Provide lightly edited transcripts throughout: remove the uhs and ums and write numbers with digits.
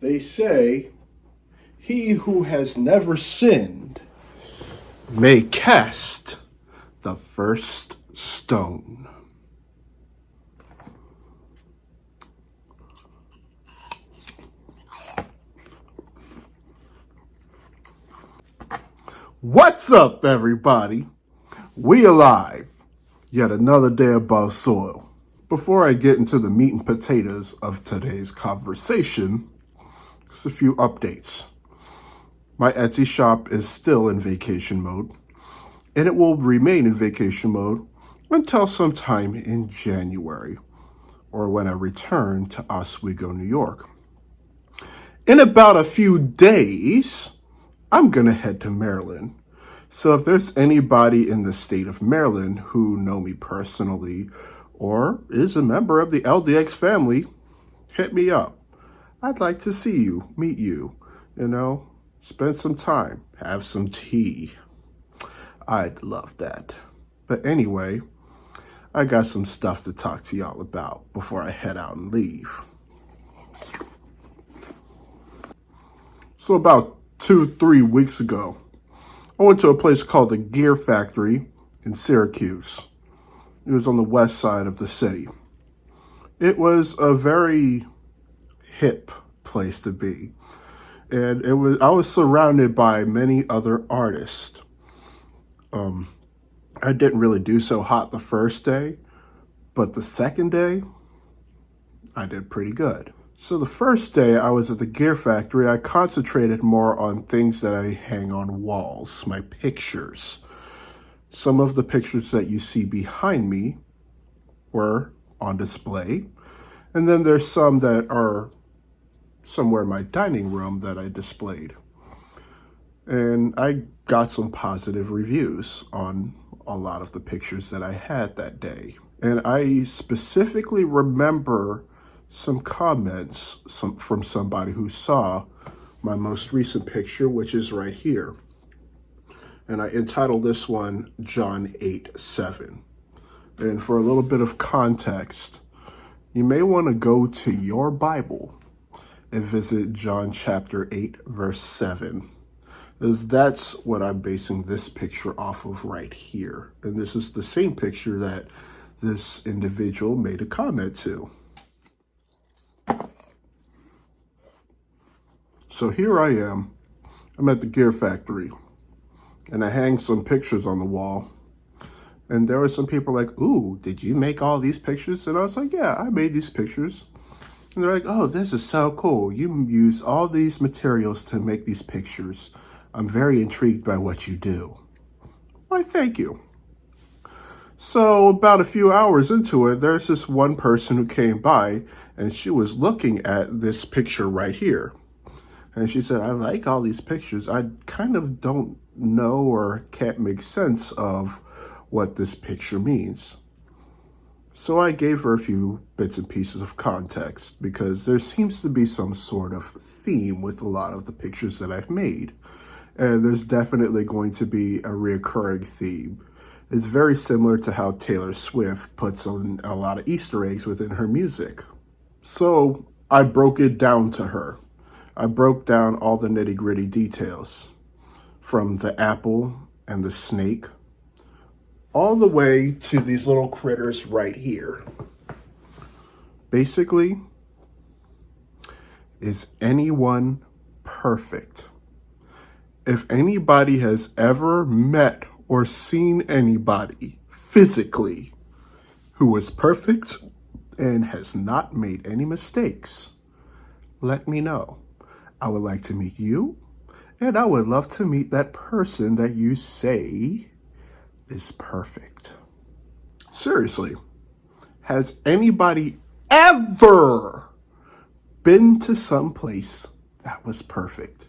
They say, he who has never sinned may cast the first stone. What's up, everybody? We alive. Yet another day above soil. Before I get into the meat and potatoes of today's conversation, just a few updates. My Etsy shop is still in vacation mode, and it will remain in vacation mode until sometime in January, or when I return to Oswego, New York. In about a few days, I'm going to head to Maryland. So if there's anybody in the state of Maryland who know me personally or is a member of the LDX family, hit me up. I'd like to see you, meet you, spend some time, have some tea. I'd love that. But anyway, I got some stuff to talk to y'all about before I head out and leave. So about 2-3 weeks ago, I went to a place called the Gear Factory in Syracuse. It was on the west side of the city. It was a very hip place to be. And I was surrounded by many other artists. I didn't really do so hot the first day, but the second day, I did pretty good. So the first day I was at the Gear Factory, I concentrated more on things that I hang on walls, my pictures. Some of the pictures that you see behind me were on display. And then there's some that are somewhere in my dining room that I displayed. And I got some positive reviews on a lot of the pictures that I had that day. And I specifically remember some comments from somebody who saw my most recent picture, which is right here. And I entitled this one, John 8:7. And for a little bit of context, you may want to go to your Bible and visit John chapter 8, verse 7. Because that's what I'm basing this picture off of right here. And this is the same picture that this individual made a comment to. So here I am. I'm at the Gear Factory. And I hang some pictures on the wall. And there were some people like, ooh, did you make all these pictures? And I was like, yeah, I made these pictures. And they're like, oh, this is so cool. You use all these materials to make these pictures. I'm very intrigued by what you do. Why, thank you. So about a few hours into it, there's this one person who came by and she was looking at this picture right here. And she said, I like all these pictures. I kind of don't know or can't make sense of what this picture means. So I gave her a few bits and pieces of context because there seems to be some sort of theme with a lot of the pictures that I've made. And there's definitely going to be a recurring theme. It's very similar to how Taylor Swift puts on a lot of Easter eggs within her music. So I broke it down to her. I broke down all the nitty-gritty details, from the apple and the snake, all the way to these little critters right here. Basically, is anyone perfect? If anybody has ever met or seen anybody physically who is perfect and has not made any mistakes, let me know. I would like to meet you, and I would love to meet that person that you say is perfect. Seriously, has anybody ever been to some place that was perfect?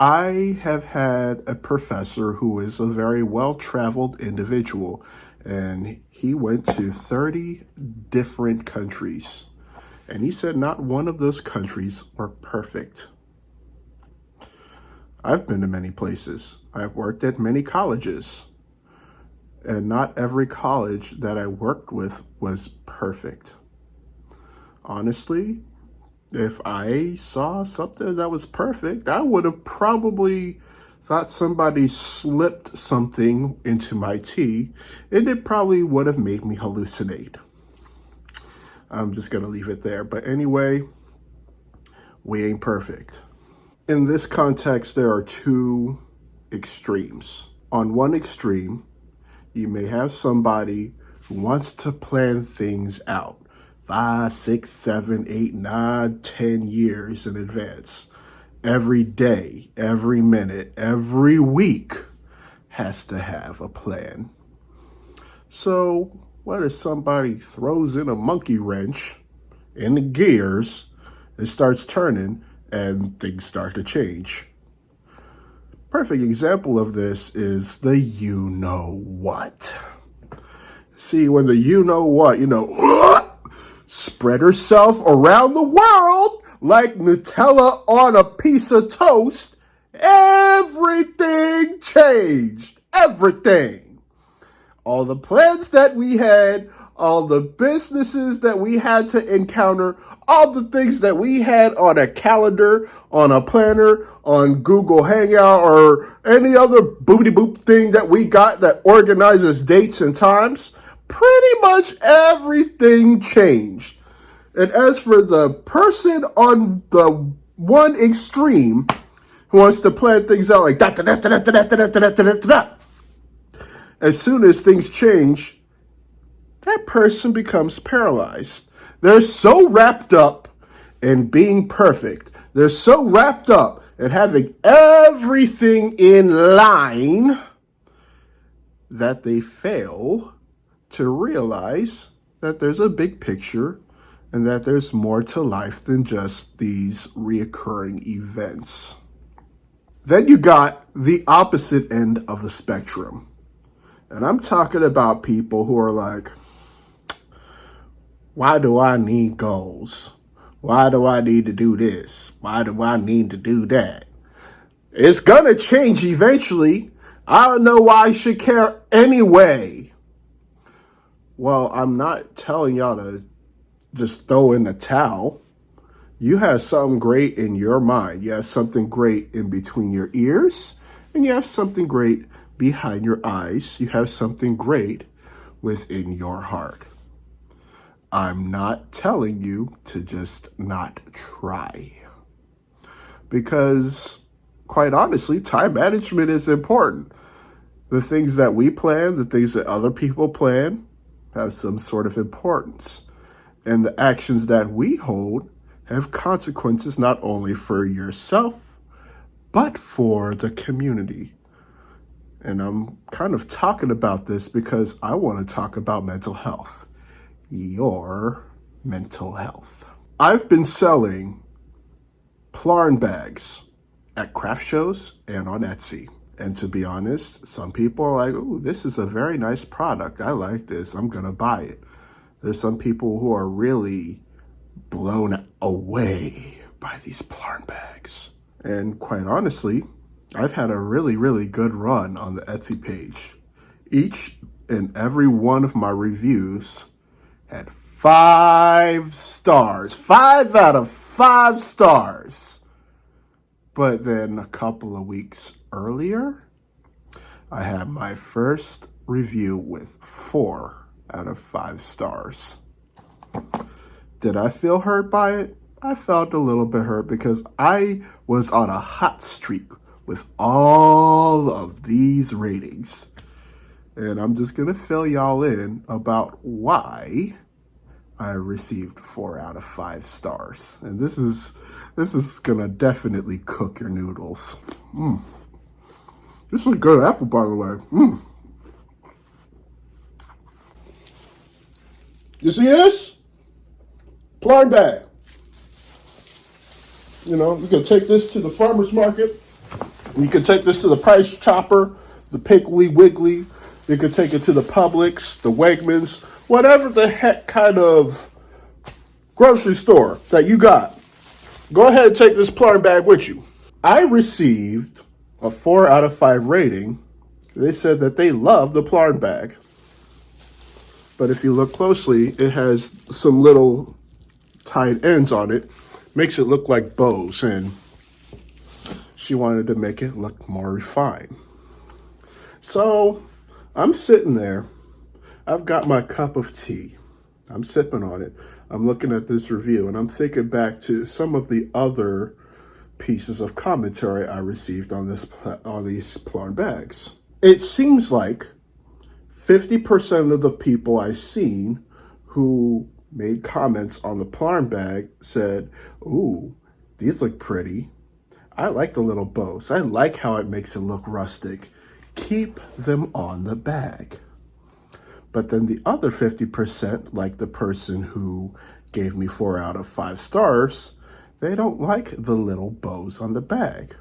I have had a professor who is a very well-traveled individual, and he went to 30 different countries. And he said not one of those countries were perfect. I've been to many places. I've worked at many colleges. And not every college that I worked with was perfect. Honestly, If I saw something that was perfect, I would have probably thought somebody slipped something into my tea, and it probably would have made me hallucinate. I'm just going to leave it there. But anyway, we ain't perfect. In this context, there are two extremes. On one extreme, you may have somebody who wants to plan things out 5, 6, 7, 8, 9, 10 years in advance. Every day, every minute, every week has to have a plan. So, what if somebody throws in a monkey wrench in the gears, it starts turning, and things start to change? Perfect example of this is the you know what. See, when the you know what, spread herself around the world like Nutella on a piece of toast, everything changed. Everything. All the plans that we had, all the businesses that we had to encounter, all the things that we had on a calendar, on a planner, on Google Hangout, or any other boopity boop thing that we got that organizes dates and times, pretty much everything changed. And as for the person on the one extreme who wants to plan things out like that, as soon as things change, that person becomes paralyzed. They're so wrapped up in being perfect. They're so wrapped up in having everything in line that they fail to realize that there's a big picture and that there's more to life than just these reoccurring events. Then you got the opposite end of the spectrum. And I'm talking about people who are like, why do I need goals? Why do I need to do this? Why do I need to do that? It's gonna change eventually. I don't know why I should care anyway. Well, I'm not telling y'all to just throw in the towel. You have something great in your mind. You have something great in between your ears, and you have something great behind your eyes. You have something great within your heart. I'm not telling you to just not try. Because, quite honestly, time management is important. The things that we plan, the things that other people plan, have some sort of importance. And the actions that we hold have consequences not only for yourself, but for the community. And I'm kind of talking about this because I want to talk about mental health. Your mental health. I've been selling Plarn bags at craft shows and on Etsy. And to be honest, some people are like, ooh, this is a very nice product. I like this. I'm going to buy it. There's some people who are really blown away by these Plarn bags. And quite honestly, I've had a really, really good run on the Etsy page. Each and every one of my reviews had 5 stars. 5 out of 5 stars. But then a couple of weeks earlier, I had my first review with 4 out of 5 stars. Did I feel hurt by it? I felt a little bit hurt because I was on a hot streak with all of these ratings. And I'm just going to fill y'all in about why I received 4 out of 5 stars. And this is going to definitely cook your noodles. This is a good apple, by the way. You see this? Plarn bag. You can take this to the farmer's market. You can take this to the Price Chopper, the Piggly Wiggly. You can take it to the Publix, the Wegmans, whatever the heck kind of grocery store that you got. Go ahead and take this Plarn bag with you. I received a 4 out of 5 rating. They said that they love the Plarn bag. But if you look closely, it has some little tied ends on it makes it look like bows, and she wanted to make it look more refined. So I'm sitting there. I've got my cup of tea. I'm sipping on it. I'm looking at this review, and I'm thinking back to some of the other pieces of commentary I received on these Plurn bags. It seems like 50% of the people I've seen who made comments on the Plurn bag said, "Ooh, these look pretty. I like the little bows. I like how it makes it look rustic. Keep them on the bag." But then the other 50%, like the person who gave me 4 out of 5 stars, they don't like the little bows on the bag.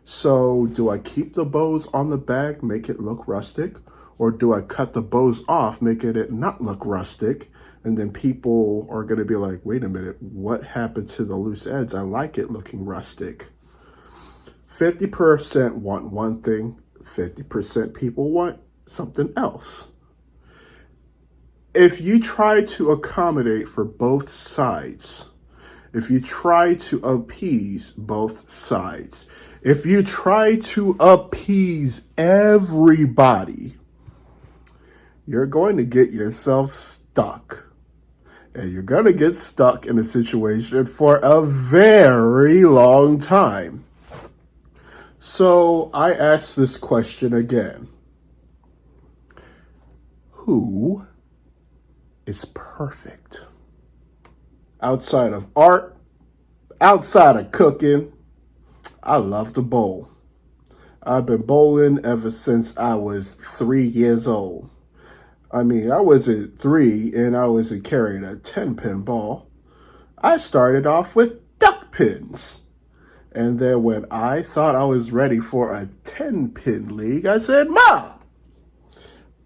So do I keep the bows on the bag, make it look rustic? Or do I cut the bows off, making it not look rustic? And then people are going to be like, wait a minute, what happened to the loose ends? I like it looking rustic. 50% want one thing, 50% people want something else. If you try to accommodate for both sides, if you try to appease both sides, if you try to appease everybody, you're going to get yourself stuck. And you're going to get stuck in a situation for a very long time. So I ask this question again. Who is perfect? Outside of art, outside of cooking, I love to bowl. I've been bowling ever since I was 3 years old. I mean, I wasn't 3 and I wasn't carrying a 10-pin ball. I started off with duck pins. And then when I thought I was ready for a 10-pin league, I said, "Ma,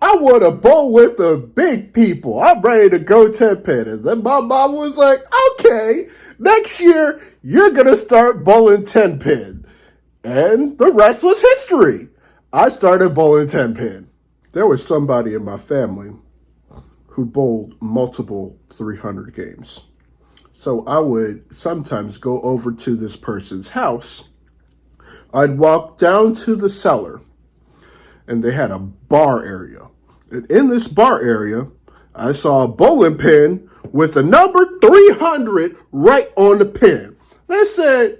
I want to bowl with the big people. I'm ready to go 10-pin." And then my mom was like, "Okay, next year you're going to start bowling 10-pin. And the rest was history. I started bowling 10-pin. There was somebody in my family who bowled multiple 300 games. So I would sometimes go over to this person's house. I'd walk down to the cellar, and they had a bar area. And in this bar area, I saw a bowling pin with the number 300 right on the pin. And I said,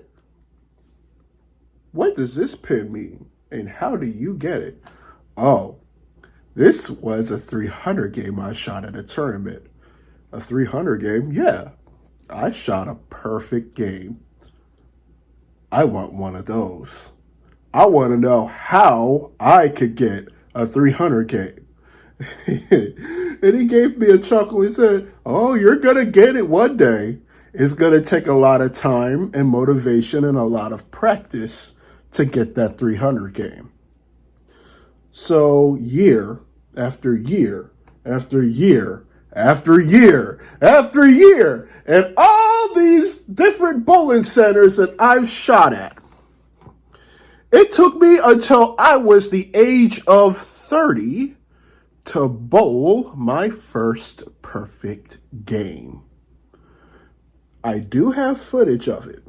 "What does this pin mean? And how do you get it?" "Oh, this was a 300 game I shot at a tournament." "A 300 game?" "Yeah, I shot a perfect game. I want one of those. I want to know how I could get a 300 game." And he gave me a chuckle. He said, "Oh, you're going to get it one day. It's going to take a lot of time and motivation and a lot of practice to get that 300 game." So year after year after year after year after year, and all these different bowling centers that I've shot at, it took me until I was the age of 30 to bowl my first perfect game. I do have footage of it.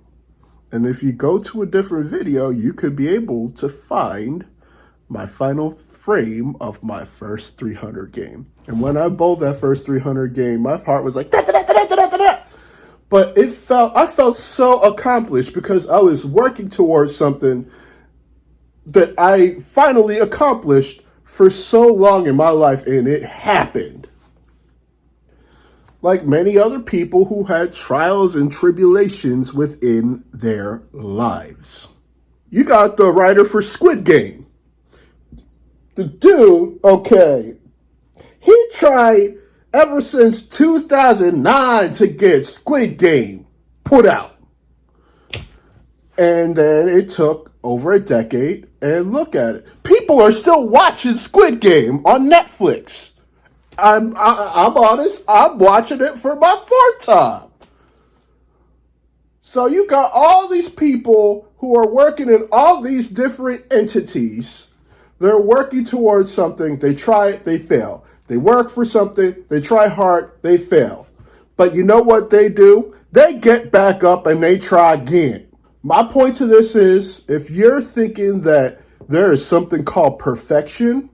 And if you go to a different video, you could be able to find my final frame of my first 300 game. And when I bowled that first 300 game, my heart was like, da, da, da, da, da, da, da. But I felt so accomplished because I was working towards something that I finally accomplished for so long in my life, and it happened. Like many other people who had trials and tribulations within their lives. You got the writer for Squid Game. The dude, okay, he tried ever since 2009 to get Squid Game put out. And then it took over a decade, and look at it. People are still watching Squid Game on Netflix. I'm honest, I'm watching it for my 4th time. So you got all these people who are working in all these different entities. They're working towards something. They try it, they fail. They work for something, they try hard, they fail. But you know what they do? They get back up and they try again. My point to this is, if you're thinking that there is something called perfection,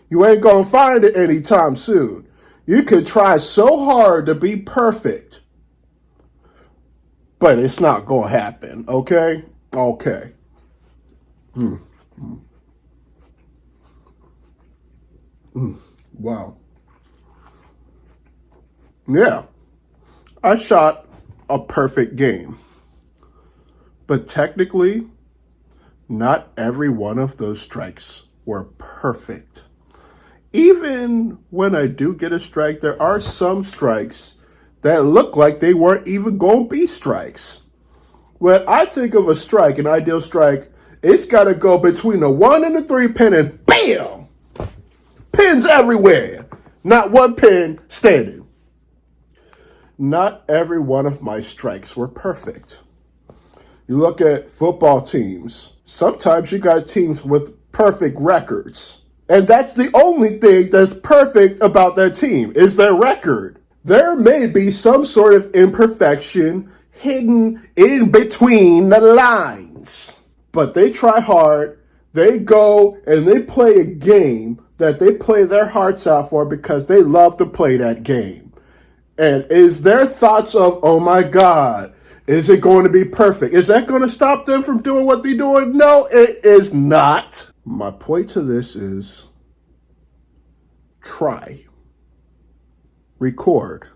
you ain't gonna find it anytime soon. You could try so hard to be perfect, but it's not gonna happen, okay? Okay. Wow. Yeah, I shot a perfect game. But technically, not every one of those strikes were perfect. Even when I do get a strike, there are some strikes that look like they weren't even going to be strikes. When I think of a strike, an ideal strike, it's got to go between a 1 and a 3 pin and bam! Pins everywhere. Not one pin standing. Not every one of my strikes were perfect. You look at football teams, sometimes you got teams with perfect records. And that's the only thing that's perfect about that team is their record. There may be some sort of imperfection hidden in between the lines. But they try hard, they go and they play a game that they play their hearts out for because they love to play that game. And is their thoughts of, oh my God, is it going to be perfect? Is that going to stop them from doing what they're doing? No, it is not. My point to this is try, record,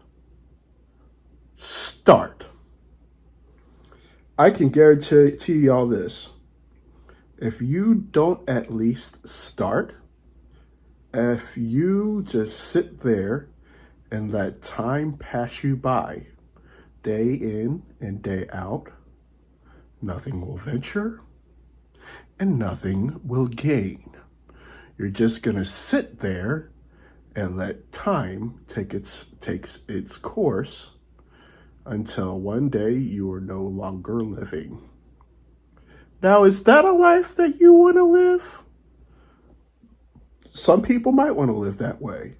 start. I can guarantee y'all this. If you don't at least start, if you just sit there and let time pass you by, day in and day out, nothing will venture and nothing will gain. You're just going to sit there and let time takes its course until one day you are no longer living. Now, is that a life that you want to live? Some people might want to live that way.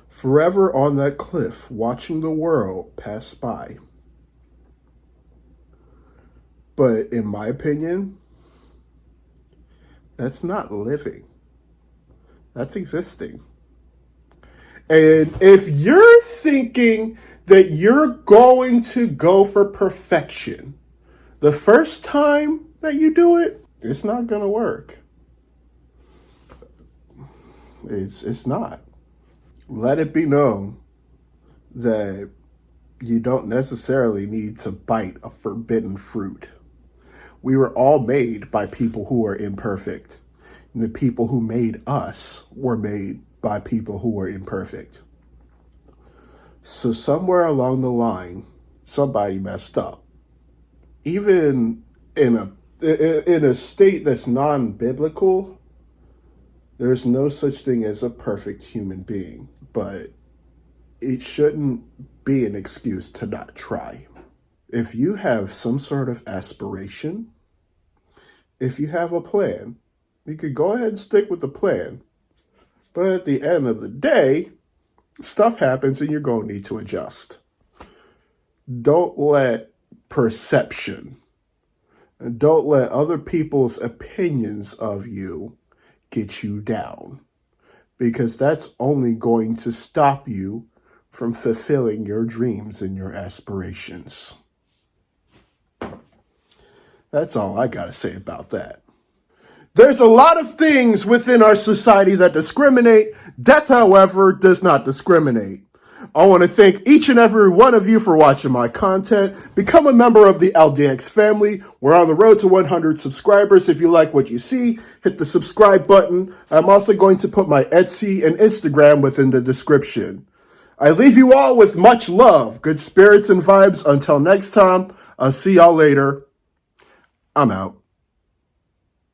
Forever on that cliff, watching the world pass by. But in my opinion, that's not living. That's existing. And if you're thinking that you're going to go for perfection, the first time that you do it, it's not going to work. It's not. Let it be known that you don't necessarily need to bite a forbidden fruit. We were all made by people who are imperfect. And the people who made us were made by people who were imperfect. So somewhere along the line, somebody messed up. Even in a state that's non-biblical, there's no such thing as a perfect human being. But it shouldn't be an excuse to not try. If you have some sort of aspiration, if you have a plan, you could go ahead and stick with the plan. But at the end of the day, stuff happens and you're going to need to adjust. Don't let perception and don't let other people's opinions of you get you down, because that's only going to stop you from fulfilling your dreams and your aspirations. That's all I got to say about that. There's a lot of things within our society that discriminate. Death, however, does not discriminate. I want to thank each and every one of you for watching my content. Become a member of the LDX family. We're on the road to 100 subscribers. If you like what you see, hit the subscribe button. I'm also going to put my Etsy and Instagram within the description. I leave you all with much love, good spirits and vibes. Until next time, I'll see y'all later. I'm out.